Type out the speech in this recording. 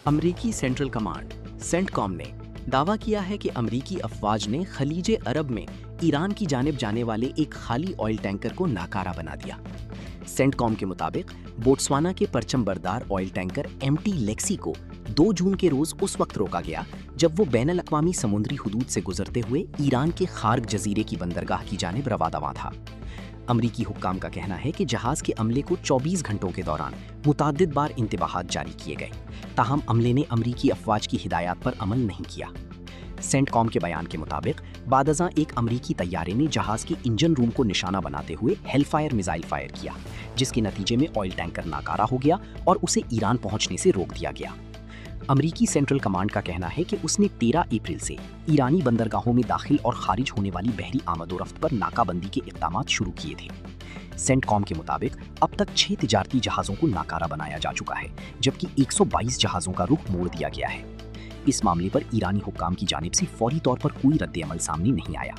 अमरीकी central command CENTCOM ने दावा किया है कि अमरीकी अफवाज ने खलीज अरब में ईरान की जानिब जाने वाले एक खाली ऑयल टैंकर को नाकारा बना दिया। सेंटकॉम के मुताबिक बोट्सवाना के परचम बरदार ऑयल टैंकर एमटी लेक्सी को 2 जून के रोज उस वक्त रोका गया जब वो बैनुल अक़वामी समुद्री हुदूद से गुजरते हुए ईरान के खार्ग जजीरे की बंदरगाह की जानिब रवादवा था। अमरीकी हुक्काम का कहना है कि जहाज के अमले को 24 घंटों के दौरान मुतअद्दिद बार इंतबाहात जारी किए गए, ताहम अमले ने अमरीकी अफवाज की हिदायत पर अमल नहीं किया। सेंटकॉम के बयान के मुताबिक बादअज़ां एक अमरीकी तैयारे ने जहाज के इंजन रूम को निशाना बनाते हुए हेलफायर मिसाइल फायर किया, जिसके नतीजे में ऑयल टैंकर नाकारा हो गया और उसे ईरान पहुंचने से रोक दिया गया। अमरीकी सेंट्रल कमांड का कहना है कि उसने 13 अप्रैल से ईरानी बंदरगाहों में दाखिल और खारिज होने वाली बहरी आमदोरफ्त पर नाकाबंदी के इक़दामात शुरू किए थे। सेंटकॉम के मुताबिक अब तक 6 तिजारती जहाज़ों को नाकारा बनाया जा चुका है, जबकि 122 जहाज़ों का रुख मोड़ दिया गया है। इस मामले पर ईरानी हुक्काम की जानिब से फौरी तौर पर कोई रद्द-ए-अमल सामने नहीं आया।